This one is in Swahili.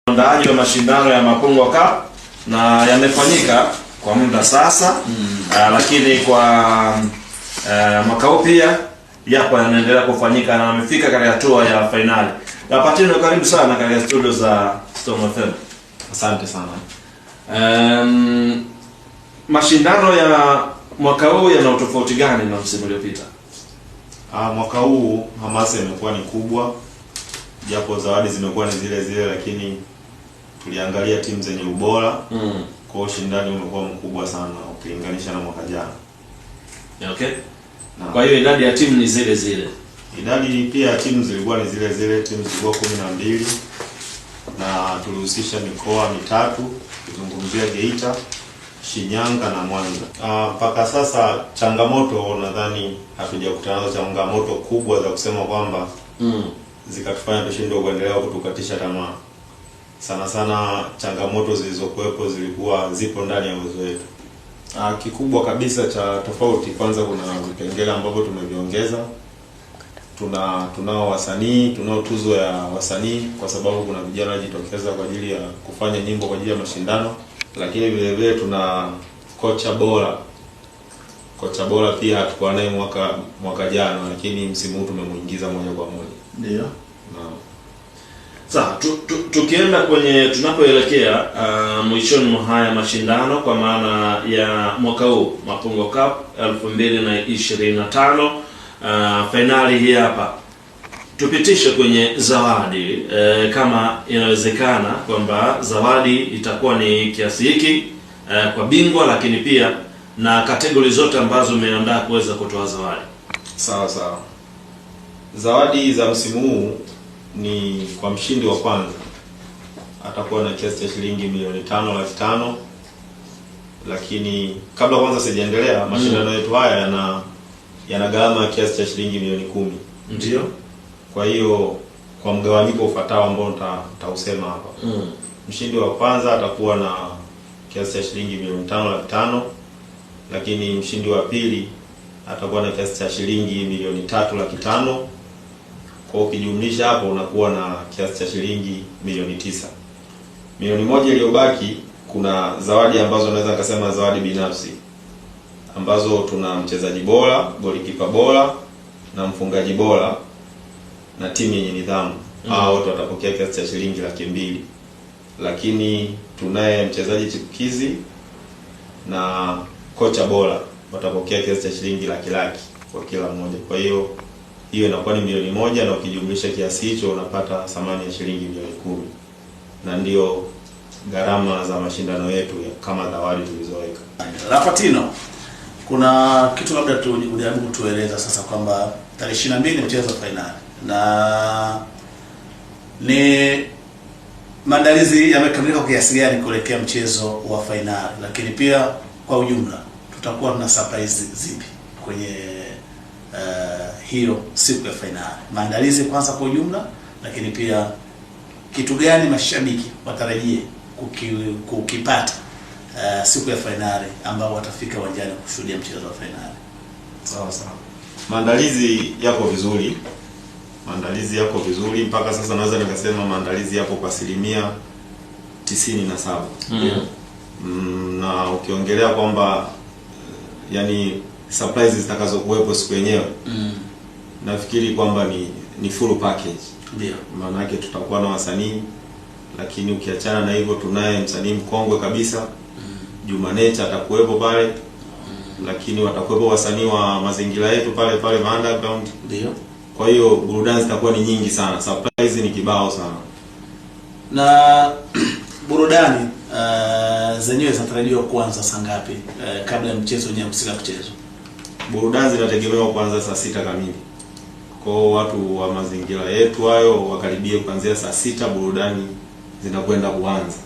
Uandaaji wa mashindano ya Mapungwa Cup na yamefanyika kwa muda sasa, lakini kwa mwaka huu pia yapo yanaendelea kufanyika na wamefika katika hatua ya finali. Patino, karibu sana katika studio za Storm FM. Asante sana. Mashindano ya mwaka huu yana utofauti gani na msimu uliopita? Mwaka huu hamasa imekuwa ni kubwa, japo zawadi zimekuwa ni zile zile, lakini tuliangalia timu zenye ubora. Kwa ushindani umekuwa mkubwa sana ukilinganisha na mwaka jana. Okay. Kwa hiyo idadi ya timu ni zile zile. Idadi pia timu zilikuwa ni zile zile, timu zilikuwa 12 na tulihusisha mikoa mitatu, kuzungumzia Geita, Shinyanga na Mwanza. Mpaka sasa changamoto nadhani hatujakutana nazo changamoto kubwa za kusema kwamba zikatufanya tushindwe kuendelea kutukatisha tamaa. Sana changamoto zilizokuwepo zilikuwa zipo ndani ya uwezo wetu. Kikubwa kabisa cha tofauti, kwanza kuna vipengele ambavyo tumeviongeza. Tunao wasanii, tunao tuzo ya wasanii kwa sababu kuna vijana wajitokeza kwa ajili ya kufanya nyimbo kwa ajili ya mashindano, lakini vile vile tuna kocha bora. Kocha bora pia hatukuwa naye mwaka jana, lakini msimu huu tumemuingiza moja kwa moja. Ndio. Naam. Sasa tukienda kwenye tunapoelekea mwishoni mwa haya mashindano kwa maana ya mwaka huu Mapungwa Cup 2025, finali hii hapa, tupitishe kwenye zawadi kama inawezekana, kwamba zawadi itakuwa ni kiasi hiki kwa bingwa, lakini pia na kategori zote ambazo umeandaa kuweza kutoa zawadi. Sawa. Zawadi za msimu huu ni kwa mshindi wa kwanza atakuwa na kiasi cha shilingi milioni 5,500,000. Lakini kabla kwanza sijaendelea, mashindano yetu haya yana gharama kiasi cha shilingi milioni 10. Ndio. Kwa hiyo kwa mgawanyiko ufuatao ambao nitausema hapa. Mshindi wa kwanza atakuwa na kiasi cha shilingi milioni 5,500,000, lakini mshindi wa pili atakuwa na kiasi cha shilingi milioni 3,500,000. Kwa ukijumlisha hapo unakuwa na kiasi cha shilingi milioni 9. Milioni 1 iliyobaki kuna zawadi ambazo naweza kusema zawadi binafsi, ambazo tuna mchezaji bora, golikipa bora na mfungaji bora na timu yenye nidhamu. Hao wote watapokea kiasi cha shilingi 200,000. Lakini tunaye mchezaji chipukizi na kocha bora watapokea kiasi cha shilingi 100,000 kwa kila mmoja. Kwa hiyo inakuwa ni milioni 1, na ukijumlisha kiasi hicho unapata thamani ya shilingi milioni 10. Na ndio gharama za mashindano yetu kama zawadi tulizoweka. Patino, kuna kitu labda ujaribu kutueleza sasa kwamba tarehe 22 mchezo finali, na ni maandalizi yamekamilika kwa kiasi gani kuelekea mchezo wa finali, lakini pia kwa ujumla tutakuwa na surprise zipi kwenye hiyo siku ya finali? Maandalizi kwanza kwa ujumla, lakini pia kitu gani mashabiki watarajie kukipata siku ya finali ambao watafika uwanjani kushuhudia mchezo wa finali? Sawa. Maandalizi yako vizuri mpaka sasa, naweza nikasema maandalizi yapo kwa 97%. Na ukiongelea kwamba yani surprises zitakazokuwepo siku yenyewe, nafikiri kwamba ni full package. Ndio. Maana yake tutakuwa na wasanii, lakini ukiachana na hivyo tunaye msanii mkongwe kabisa, Juma Nature atakuwepo pale. Lakini watakuwepo wasanii wa mazingira yetu pale underground. Ndio. Kwa hiyo burudani zitakuwa ni nyingi sana, surprise ni kibao sana. Na burudani zenyewe zinatarajiwa kuanza saa ngapi kabla ya mchezo wenyewe kusika kuchezwa? Burudani zinategemewa kuanza saa 6 kamili. Kwa watu wa mazingira yetu hayo wakaribie kuanzia saa 6 burudani zinakwenda kuanza.